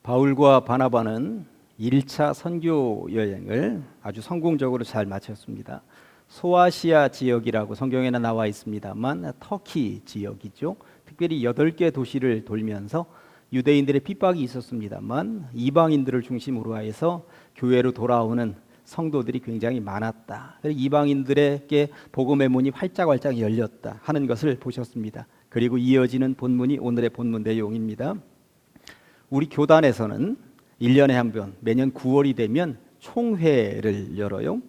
바울과 바나바는 1차 선교 여행을 아주 성공적으로 잘 마쳤습니다. 소아시아 지역이라고 성경에는 나와 있습니다만 터키 지역이죠. 특별히 8개 도시를 돌면서 유대인들의 핍박이 있었습니다만 이방인들을 중심으로 해서 교회로 돌아오는 성도들이 굉장히 많았다. 이방인들에게 복음의 문이 활짝활짝 열렸다 하는 것을 보셨습니다. 그리고 이어지는 본문이 오늘의 본문 내용입니다. 우리 교단에서는 1년에 한 번 매년 9월이 되면 총회를 열어요.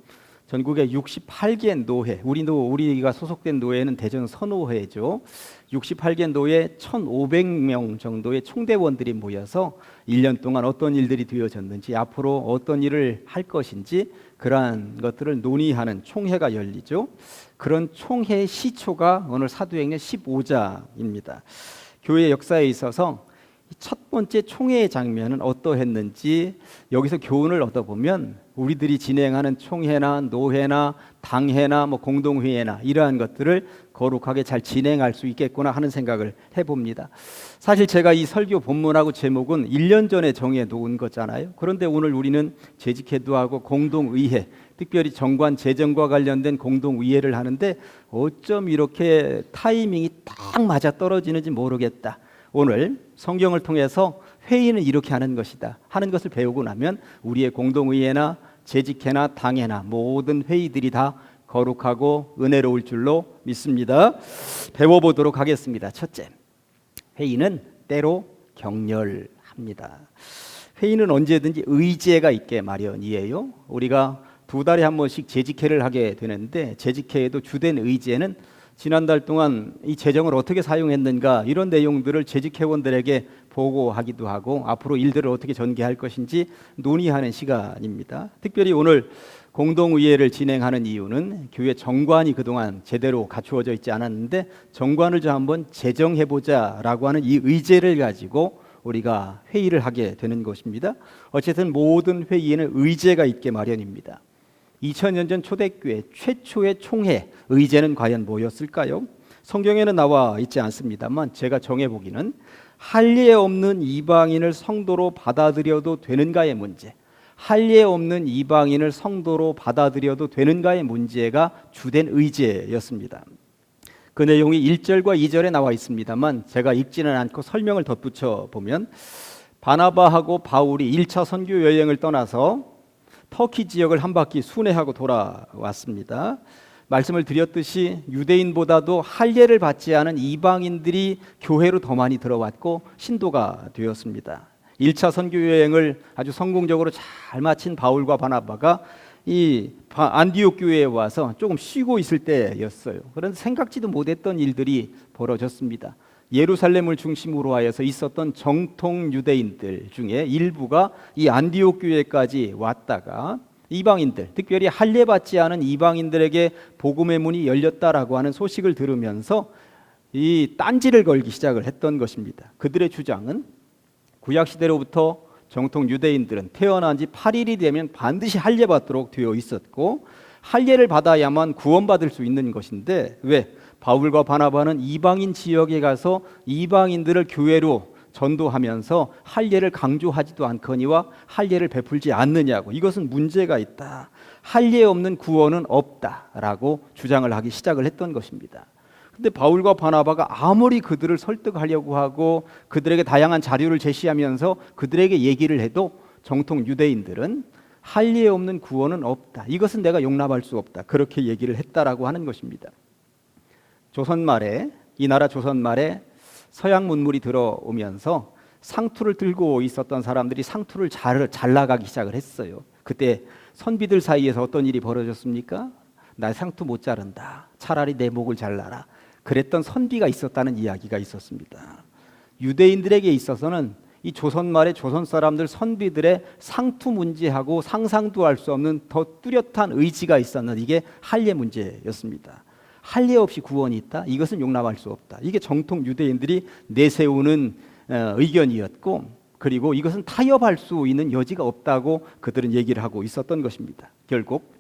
전국에 68개 노회, 우리가 소속된 노회는 대전 선호회죠. 68개 노회 1,500명 정도의 총대원들이 모여서 1년 동안 어떤 일들이 되어졌는지, 앞으로 어떤 일을 할 것인지 그러한 것들을 논의하는 총회가 열리죠. 그런 총회의 시초가 오늘 사도행전 15장입니다. 교회 역사에 있어서 첫 번째 총회의 장면은 어떠했는지 여기서 교훈을 얻어보면 우리들이 진행하는 총회나 노회나 당회나 공동회의나 이러한 것들을 거룩하게 잘 진행할 수 있겠구나 하는 생각을 해봅니다. 사실 제가 이 설교 본문하고 제목은 1년 전에 정해놓은 거잖아요. 그런데 오늘 우리는 재직회도 하고 공동의회, 특별히 정관 재정과 관련된 공동의회를 하는데 어쩜 이렇게 타이밍이 딱 맞아 떨어지는지 모르겠다. 오늘 성경을 통해서 회의는 이렇게 하는 것이다 하는 것을 배우고 나면 우리의 공동의회나 재직회나 당회나 모든 회의들이 다 거룩하고 은혜로울 줄로 믿습니다. 배워보도록 하겠습니다. 첫째, 회의는 때로 격렬합니다. 회의는 언제든지 의제가 있게 마련이에요. 우리가 2달에 한 번씩 재직회를 하게 되는데 재직회에도 주된 의제는 지난달 동안 이 재정을 어떻게 사용했는가 이런 내용들을 재직회원들에게 보고하기도 하고 앞으로 일들을 어떻게 전개할 것인지 논의하는 시간입니다. 특별히 오늘 공동의회를 진행하는 이유는 교회 정관이 그동안 제대로 갖추어져 있지 않았는데 정관을 좀 한번 재정해보자라고 하는 이 의제를 가지고 우리가 회의를 하게 되는 것입니다. 어쨌든 모든 회의에는 의제가 있게 마련입니다. 2000년 전 초대교회 최초의 총회 의제는 과연 뭐였을까요? 성경에는 나와 있지 않습니다만 제가 정해보기는 할례 없는 이방인을 성도로 받아들여도 되는가의 문제, 할례 없는 이방인을 성도로 받아들여도 되는가의 문제가 주된 의제였습니다. 그 내용이 1절과 2절에 나와 있습니다만 제가 읽지는 않고 설명을 덧붙여 보면 바나바하고 바울이 1차 선교 여행을 떠나서 터키 지역을 한 바퀴 순회하고 돌아왔습니다. 말씀을 드렸듯이 유대인보다도 할례를 받지 않은 이방인들이 교회로 더 많이 들어왔고 신도가 되었습니다. 1차 선교 여행을 아주 성공적으로 잘 마친 바울과 바나바가 이 안디옥 교회에 와서 조금 쉬고 있을 때였어요. 그런데 생각지도 못했던 일들이 벌어졌습니다. 예루살렘을 중심으로 하여서 있었던 정통 유대인들 중에 일부가 이 안디옥 교회까지 왔다가 이방인들, 특별히 할례 받지 않은 이방인들에게 복음의 문이 열렸다라고 하는 소식을 들으면서 이 딴지를 걸기 시작을 했던 것입니다. 그들의 주장은 구약 시대로부터 정통 유대인들은 태어난 지 8일이 되면 반드시 할례 받도록 되어 있었고 할례를 받아야만 구원받을 수 있는 것인데 왜 바울과 바나바는 이방인 지역에 가서 이방인들을 교회로 전도하면서 할례를 강조하지도 않거니와 할례를 베풀지 않느냐고, 이것은 문제가 있다, 할례 없는 구원은 없다라고 주장을 하기 시작을 했던 것입니다. 근데 바울과 바나바가 아무리 그들을 설득하려고 하고 그들에게 다양한 자료를 제시하면서 그들에게 얘기를 해도 정통 유대인들은 할례 없는 구원은 없다, 이것은 내가 용납할 수 없다, 그렇게 얘기를 했다라고 하는 것입니다. 조선말에, 이 나라 조선말에 서양 문물이 들어오면서 상투를 들고 있었던 사람들이 상투를 잘라가기 시작을 했어요. 그때 선비들 사이에서 어떤 일이 벌어졌습니까? 나 상투 못 자른다, 차라리 내 목을 잘라라, 그랬던 선비가 있었다는 이야기가 있었습니다. 유대인들에게 있어서는 이 조선말의 조선 사람들 선비들의 상투 문제하고 상상도 할 수 없는 더 뚜렷한 의지가 있었는 이게 할례 문제였습니다. 할례 없이 구원이 있다? 이것은 용납할 수 없다. 이게 정통 유대인들이 내세우는 의견이었고, 그리고 이것은 타협할 수 있는 여지가 없다고 그들은 얘기를 하고 있었던 것입니다. 결국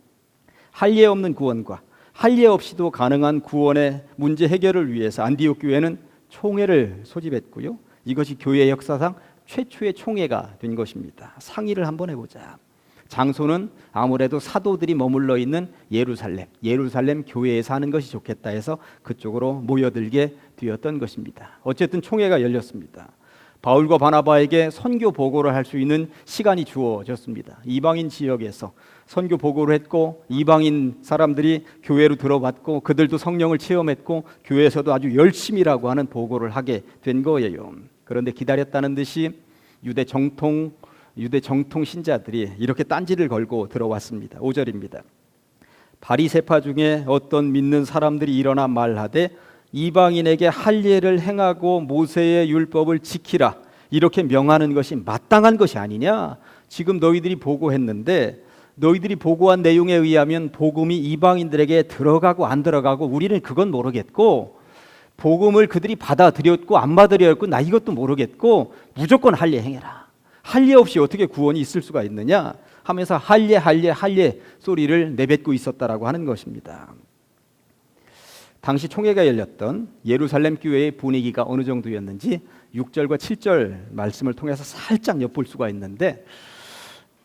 할례 없는 구원과 할례 없이도 가능한 구원의 문제 해결을 위해서 안디옥 교회는 총회를 소집했고요. 이것이 교회 역사상 최초의 총회가 된 것입니다. 상의를 한번 해보자. 장소는 아무래도 사도들이 머물러 있는 예루살렘 교회에서 하는 것이 좋겠다 해서 그쪽으로 모여들게 되었던 것입니다. 어쨌든 총회가 열렸습니다. 바울과 바나바에게 선교 보고를 할 수 있는 시간이 주어졌습니다. 이방인 지역에서 선교 보고를 했고 이방인 사람들이 교회로 들어왔고 그들도 성령을 체험했고 교회에서도 아주 열심히라고 하는 보고를 하게 된 거예요. 그런데 기다렸다는 듯이 유대 정통 신자들이 이렇게 딴지를 걸고 들어왔습니다. 5절입니다. 바리새파 중에 어떤 믿는 사람들이 일어나 말하되 이방인에게 할례를 행하고 모세의 율법을 지키라 이렇게 명하는 것이 마땅한 것이 아니냐. 지금 너희들이 보고했는데 너희들이 보고한 내용에 의하면 복음이 이방인들에게 들어가고 안 들어가고 우리는 그건 모르겠고 복음을 그들이 받아들였고 안 받아들였고 나 이것도 모르겠고 무조건 할례 행해라. 할례 없이 어떻게 구원이 있을 수가 있느냐 하면서 할례 소리를 내뱉고 있었다라고 하는 것입니다. 당시 총회가 열렸던 예루살렘 교회의 분위기가 어느 정도였는지 6절과 7절 말씀을 통해서 살짝 엿볼 수가 있는데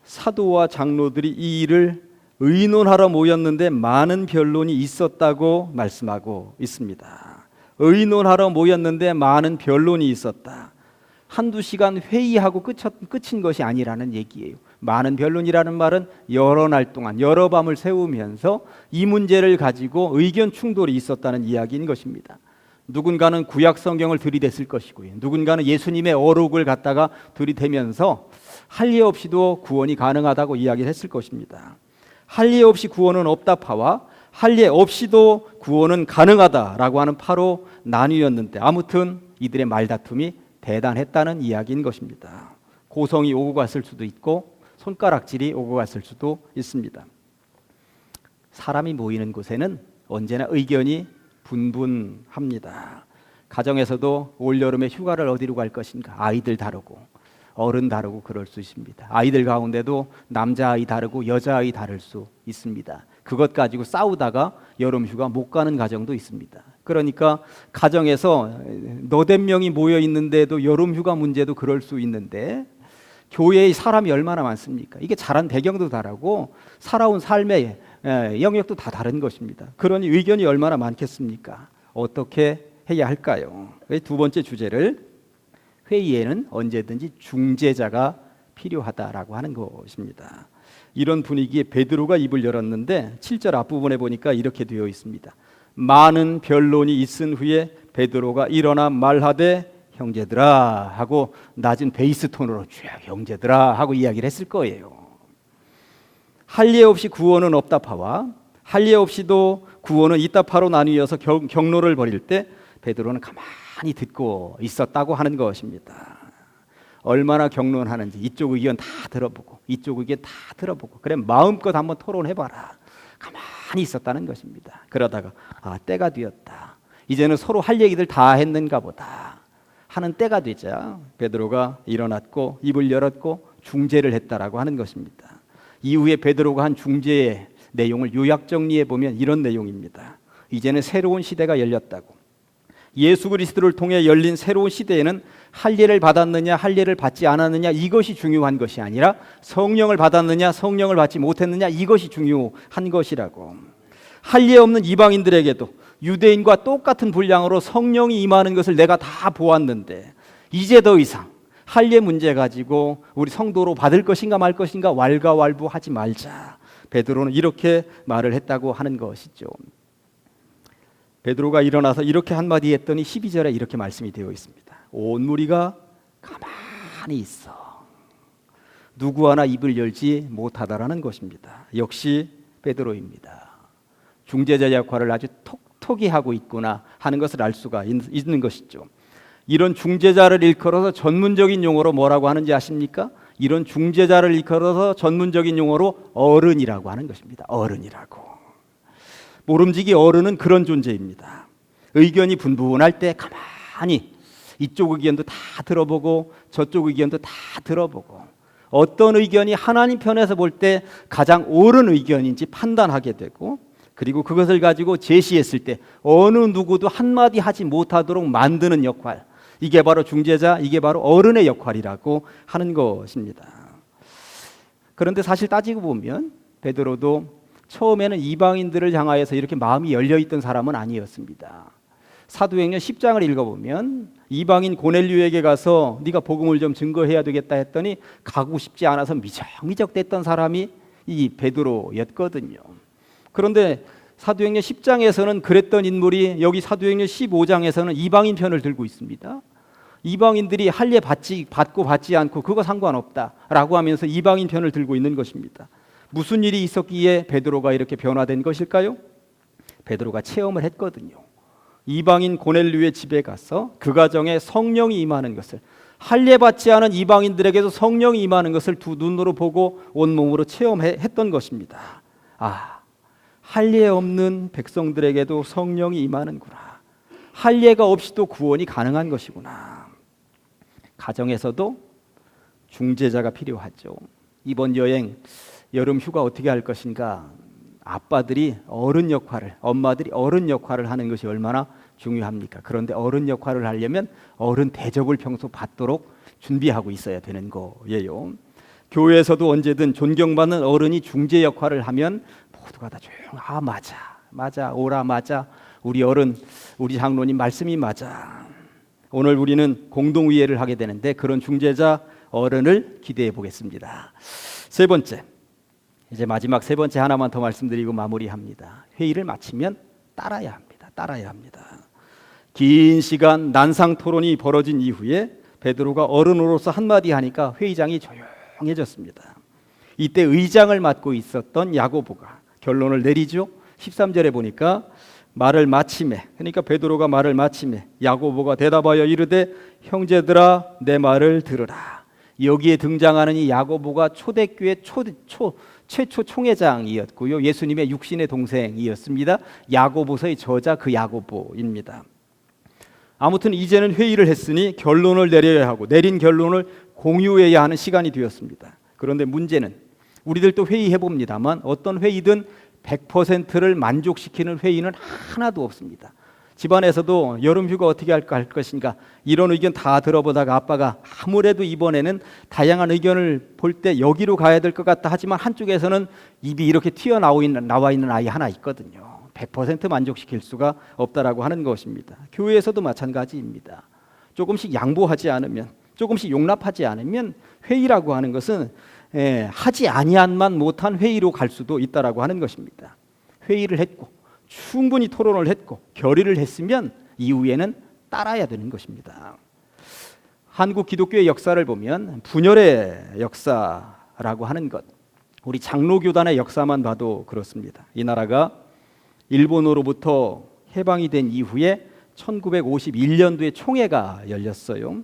사도와 장로들이 이 일을 의논하러 모였는데 많은 변론이 있었다고 말씀하고 있습니다. 의논하러 모였는데 많은 변론이 있었다. 한두 시간 회의하고 끝인 것이 아니라는 얘기예요. 많은 변론이라는 말은 여러 날 동안 여러 밤을 새우면서 이 문제를 가지고 의견 충돌이 있었다는 이야기인 것입니다. 누군가는 구약 성경을 들이댔을 것이고요. 누군가는 예수님의 어록을 갖다가 들이대면서 할례 없이도 구원이 가능하다고 이야기를 했을 것입니다. 할례 없이 구원은 없다 파와 할례 없이도 구원은 가능하다라고 하는 파로 나뉘었는데 아무튼 이들의 말다툼이 대단했다는 이야기인 것입니다. 고성이 오고 갔을 수도 있고 손가락질이 오고 갔을 수도 있습니다. 사람이 모이는 곳에는 언제나 의견이 분분합니다. 가정에서도 올여름에 휴가를 어디로 갈 것인가 아이들 다르고 어른 다르고 그럴 수 있습니다. 아이들 가운데도 남자아이 다르고 여자아이 다를 수 있습니다. 그것 가지고 싸우다가 여름 휴가 못 가는 가정도 있습니다. 그러니까 가정에서 너댓 명이 모여 있는데도 여름 휴가 문제도 그럴 수 있는데 교회에 사람이 얼마나 많습니까? 이게 자란 배경도 다르고 살아온 삶의 영역도 다 다른 것입니다. 그러니 의견이 얼마나 많겠습니까? 어떻게 해야 할까요? 두 번째 주제를 회의에는 언제든지 중재자가 필요하다라고 하는 것입니다. 이런 분위기에 베드로가 입을 열었는데 7절 앞부분에 보니까 이렇게 되어 있습니다. 많은 변론이 있은 후에 베드로가 일어나 말하되 형제들아 하고 낮은 베이스 톤으로 쭉 형제들아 하고 이야기를 했을 거예요. 할례 없이 구원은 없다 파와 할례 없이도 구원은 있다 파로 나뉘어서 경로를 벌일 때 베드로는 가만히 듣고 있었다고 하는 것입니다. 얼마나 경론하는지 이쪽 의견 다 들어보고 이쪽 의견 다 들어보고 그래 마음껏 한번 토론해봐라. 가만히 있었다는 것입니다. 그러다가 때가 되었다. 이제는 서로 할 얘기들 다 했는가 보다 하는 때가 되자 베드로가 일어났고 입을 열었고 중재를 했다라고 하는 것입니다. 이후에 베드로가 한 중재의 내용을 요약 정리해 보면 이런 내용입니다. 이제는 새로운 시대가 열렸다고. 예수 그리스도를 통해 열린 새로운 시대에는 할례를 받았느냐 할례를 받지 않았느냐 이것이 중요한 것이 아니라 성령을 받았느냐 성령을 받지 못했느냐 이것이 중요한 것이라고. 할례 없는 이방인들에게도 유대인과 똑같은 분량으로 성령이 임하는 것을 내가 다 보았는데 이제 더 이상 할례 문제 가지고 우리 성도로 받을 것인가 말 것인가 왈가왈부하지 말자. 베드로는 이렇게 말을 했다고 하는 것이죠. 베드로가 일어나서 이렇게 한마디 했더니 12절에 이렇게 말씀이 되어 있습니다. 온 무리가 가만히 있어. 누구 하나 입을 열지 못하다라는 것입니다. 역시 베드로입니다. 중재자 역할을 아주 톡톡히 하고 있구나 하는 것을 알 수가 있는 것이죠. 이런 중재자를 일컬어서 전문적인 용어로 뭐라고 하는지 아십니까? 이런 중재자를 일컬어서 전문적인 용어로 어른이라고 하는 것입니다. 어른이라고. 모름지기 어른은 그런 존재입니다. 의견이 분분할 때 가만히 이쪽 의견도 다 들어보고 저쪽 의견도 다 들어보고 어떤 의견이 하나님 편에서 볼 때 가장 옳은 의견인지 판단하게 되고 그리고 그것을 가지고 제시했을 때 어느 누구도 한마디 하지 못하도록 만드는 역할. 이게 바로 중재자, 이게 바로 어른의 역할이라고 하는 것입니다. 그런데 사실 따지고 보면 베드로도 처음에는 이방인들을 향하여서 이렇게 마음이 열려있던 사람은 아니었습니다. 사도행전 10장을 읽어보면 이방인 고넬료에게 가서 네가 복음을 좀 증거해야 되겠다 했더니 가고 싶지 않아서 미적미적댔던 사람이 이 베드로였거든요. 그런데 사도행전 10장에서는 그랬던 인물이 여기 사도행전 15장에서는 이방인 편을 들고 있습니다. 이방인들이 할례 받고 받지 않고 그거 상관없다라고 하면서 이방인 편을 들고 있는 것입니다. 무슨 일이 있었기에 베드로가 이렇게 변화된 것일까요? 베드로가 체험을 했거든요. 이방인 고넬료의 집에 가서 그 가정에 성령이 임하는 것을, 할례 받지 않은 이방인들에게도 성령이 임하는 것을 두 눈으로 보고 온몸으로 체험했던 것입니다. 아, 할례 없는 백성들에게도 성령이 임하는구나. 할례가 없이도 구원이 가능한 것이구나. 가정에서도 중재자가 필요하죠. 이번 여행 여름 휴가 어떻게 할 것인가? 아빠들이 어른 역할을, 엄마들이 어른 역할을 하는 것이 얼마나 중요합니까? 그런데 어른 역할을 하려면 어른 대접을 평소 받도록 준비하고 있어야 되는 거예요. 교회에서도 언제든 존경받는 어른이 중재 역할을 하면 모두가 다 조용. 맞아, 오라 맞아. 우리 어른, 우리 장로님 말씀이 맞아. 오늘 우리는 공동의회를 하게 되는데 그런 중재자 어른을 기대해 보겠습니다. 세 번째, 이제 마지막 세 번째 하나만 더 말씀드리고 마무리합니다. 회의를 마치면 따라야 합니다. 긴 시간 난상 토론이 벌어진 이후에 베드로가 어른으로서 한마디 하니까 회의장이 조용해졌습니다. 이때 의장을 맡고 있었던 야고보가 결론을 내리죠. 13절에 보니까 말을 마침에, 그러니까 베드로가 말을 마침에 야고보가 대답하여 이르되 형제들아 내 말을 들으라. 여기에 등장하는 이 야고보가 초대교회 최초 총회장이었고요. 예수님의 육신의 동생이었습니다. 야고보서의 저자 그 야고보입니다. 아무튼 이제는 회의를 했으니 결론을 내려야 하고 내린 결론을 공유해야 하는 시간이 되었습니다. 그런데 문제는 우리들도 회의해봅니다만 어떤 회의든 100%를 만족시키는 회의는 하나도 없습니다. 집안에서도 여름휴가 어떻게 할 것인가 이런 의견 다 들어보다가 아빠가 아무래도 이번에는 다양한 의견을 볼 때 여기로 가야 될 것 같다 하지만 한쪽에서는 입이 이렇게 나와 있는 아이 하나 있거든요. 100% 만족시킬 수가 없다라고 하는 것입니다. 교회에서도 마찬가지입니다. 조금씩 양보하지 않으면, 조금씩 용납하지 않으면 회의라고 하는 것은 하지 아니한만 못한 회의로 갈 수도 있다라고 하는 것입니다. 회의를 했고 충분히 토론을 했고 결의를 했으면 이후에는 따라야 되는 것입니다. 한국 기독교의 역사를 보면 분열의 역사라고 하는 것, 우리 장로교단의 역사만 봐도 그렇습니다. 이 나라가 일본으로부터 해방이 된 이후에 1951년도에 총회가 열렸어요.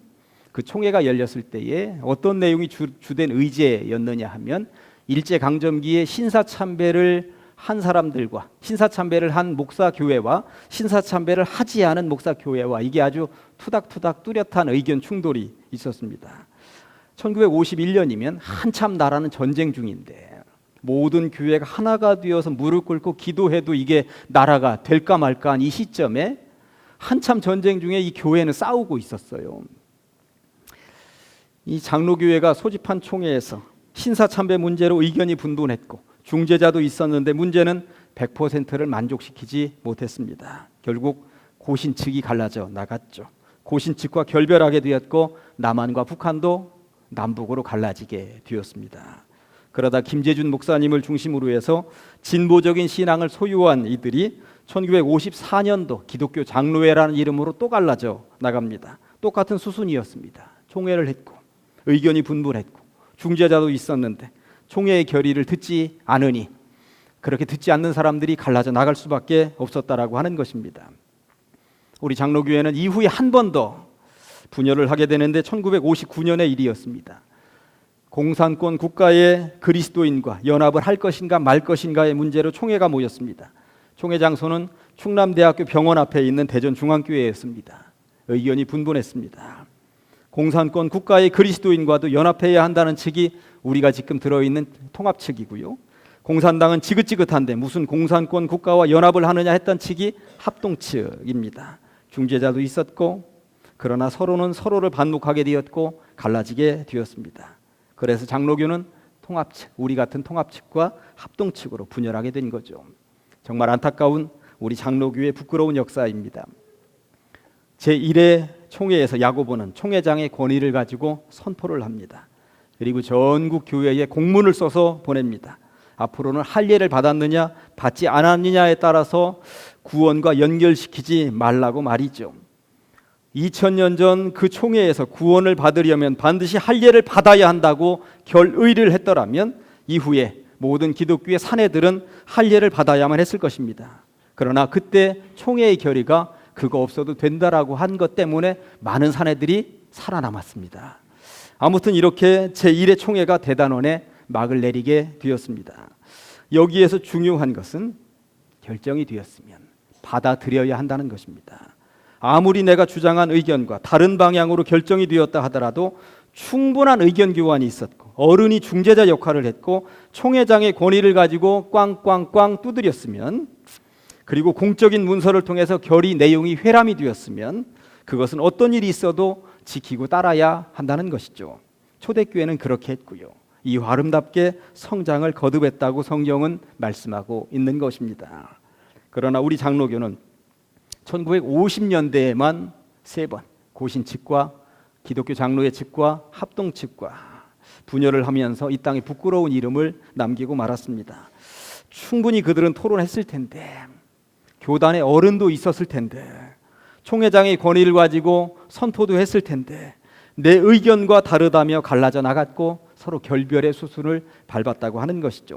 그 총회가 열렸을 때에 어떤 내용이 주된 의제였느냐 하면 일제강점기에 신사참배를 한 사람들과 신사참배를 한 목사교회와 신사참배를 하지 않은 목사교회와 이게 아주 투닥투닥 뚜렷한 의견 충돌이 있었습니다. 1951년이면 한참 나라는 전쟁 중인데 모든 교회가 하나가 되어서 무릎 꿇고 기도해도 이게 나라가 될까 말까 한 이 시점에 한참 전쟁 중에 이 교회는 싸우고 있었어요. 이 장로교회가 소집한 총회에서 신사참배 문제로 의견이 분분했고 중재자도 있었는데 문제는 100%를 만족시키지 못했습니다. 결국 고신 측이 갈라져 나갔죠. 고신 측과 결별하게 되었고 남한과 북한도 남북으로 갈라지게 되었습니다. 그러다 김재준 목사님을 중심으로 해서 진보적인 신앙을 소유한 이들이 1954년도 기독교 장로회라는 이름으로 또 갈라져 나갑니다. 똑같은 수순이었습니다. 총회를 했고 의견이 분분했고 중재자도 있었는데 총회의 결의를 듣지 않으니 그렇게 듣지 않는 사람들이 갈라져 나갈 수밖에 없었다라고 하는 것입니다. 우리 장로교회는 이후에 한 번 더 분열을 하게 되는데 1959년의 일이었습니다. 공산권 국가의 그리스도인과 연합을 할 것인가 말 것인가의 문제로 총회가 모였습니다. 총회 장소는 충남대학교 병원 앞에 있는 대전중앙교회였습니다. 의견이 분분했습니다. 공산권 국가의 그리스도인과도 연합해야 한다는 측이 우리가 지금 들어있는 통합 측이고요. 공산당은 지긋지긋한데 무슨 공산권 국가와 연합을 하느냐 했던 측이 합동 측입니다. 중재자도 있었고 그러나 서로는 서로를 반목하게 되었고 갈라지게 되었습니다. 그래서 장로교는 통합측, 우리 같은 통합측과 합동측으로 분열하게 된 거죠. 정말 안타까운 우리 장로교의 부끄러운 역사입니다. 제1회 총회에서 야고보는 총회장의 권위를 가지고 선포를 합니다. 그리고 전국 교회에 공문을 써서 보냅니다. 앞으로는 할례를 받았느냐 받지 않았느냐에 따라서 구원과 연결시키지 말라고 말이죠. 2000년 전 그 총회에서 구원을 받으려면 반드시 할례를 받아야 한다고 결의를 했더라면 이후에 모든 기독교의 사내들은 할례를 받아야만 했을 것입니다. 그러나 그때 총회의 결의가 그거 없어도 된다라고 한 것 때문에 많은 사내들이 살아남았습니다. 아무튼 이렇게 제1회 총회가 대단원에 막을 내리게 되었습니다. 여기에서 중요한 것은 결정이 되었으면 받아들여야 한다는 것입니다. 아무리 내가 주장한 의견과 다른 방향으로 결정이 되었다 하더라도 충분한 의견 교환이 있었고 어른이 중재자 역할을 했고 총회장의 권위를 가지고 꽝꽝꽝 두드렸으면, 그리고 공적인 문서를 통해서 결의 내용이 회람이 되었으면 그것은 어떤 일이 있어도 지키고 따라야 한다는 것이죠. 초대교회는 그렇게 했고요. 이후 아름답게 성장을 거듭했다고 성경은 말씀하고 있는 것입니다. 그러나 우리 장로교는 1950년대에만 3번 고신 측과 기독교 장로회 측과 합동 측과 분열을 하면서 이 땅에 부끄러운 이름을 남기고 말았습니다. 충분히 그들은 토론했을 텐데, 교단의 어른도 있었을 텐데, 총회장의 권위를 가지고 선포도 했을 텐데 내 의견과 다르다며 갈라져 나갔고 서로 결별의 수순을 밟았다고 하는 것이죠.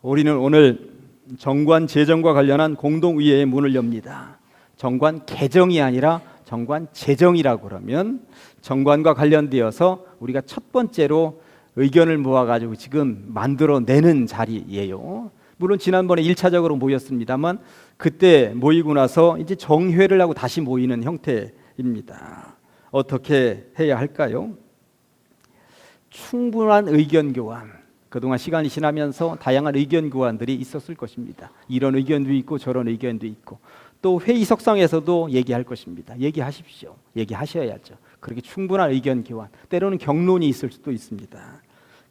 우리는 오늘 정관 재정과 관련한 공동의회의 문을 엽니다. 정관 개정이 아니라 정관 재정이라고 그러면 정관과 관련되어서 우리가 첫 번째로 의견을 모아가지고 지금 만들어내는 자리예요. 물론 지난번에 1차적으로 모였습니다만 그때 모이고 나서 이제 정회를 하고 다시 모이는 형태입니다. 어떻게 해야 할까요? 충분한 의견 교환, 그동안 시간이 지나면서 다양한 의견 교환들이 있었을 것입니다. 이런 의견도 있고 저런 의견도 있고 또 회의석상에서도 얘기할 것입니다. 얘기하십시오. 얘기하셔야죠. 그렇게 충분한 의견 교환, 때로는 격론이 있을 수도 있습니다.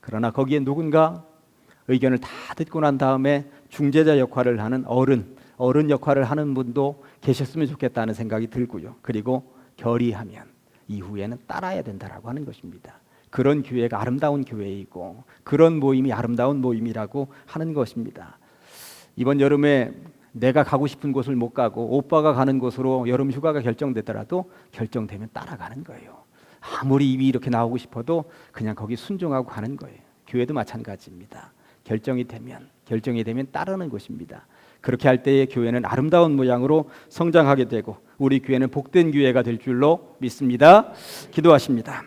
그러나 거기에 누군가 의견을 다 듣고 난 다음에 중재자 역할을 하는 어른 역할을 하는 분도 계셨으면 좋겠다는 생각이 들고요. 그리고 결의하면 이후에는 따라야 된다라고 하는 것입니다. 그런 교회가 아름다운 교회이고 그런 모임이 아름다운 모임이라고 하는 것입니다. 이번 여름에 내가 가고 싶은 곳을 못 가고 오빠가 가는 곳으로 여름 휴가가 결정되더라도 결정되면 따라가는 거예요. 아무리 입이 이렇게 나오고 싶어도 그냥 거기 순종하고 가는 거예요. 교회도 마찬가지입니다. 결정이 되면 따르는 것입니다. 그렇게 할 때에 교회는 아름다운 모양으로 성장하게 되고 우리 교회는 복된 교회가 될 줄로 믿습니다. 기도하십니다.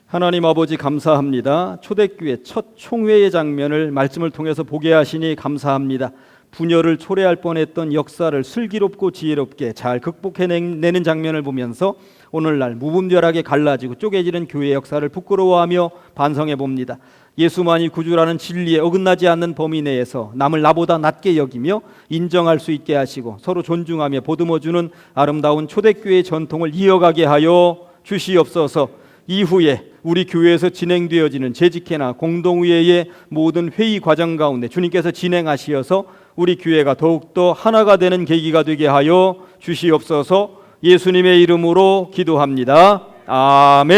하나님 아버지 감사합니다. 초대교회 첫 총회의 장면을 말씀을 통해서 보게 하시니 감사합니다. 분열을 초래할 뻔했던 역사를 슬기롭고 지혜롭게 잘 극복해내는 장면을 보면서 오늘날 무분별하게 갈라지고 쪼개지는 교회 역사를 부끄러워하며 반성해 봅니다. 예수만이 구주라는 진리에 어긋나지 않는 범위 내에서 남을 나보다 낮게 여기며 인정할 수 있게 하시고 서로 존중하며 보듬어주는 아름다운 초대교회의 전통을 이어가게 하여 주시옵소서. 이후에 우리 교회에서 진행되어지는 재직회나 공동의회의 모든 회의 과정 가운데 주님께서 진행하시어서 우리 교회가 더욱더 하나가 되는 계기가 되게 하여 주시옵소서. 예수님의 이름으로 기도합니다. 아멘.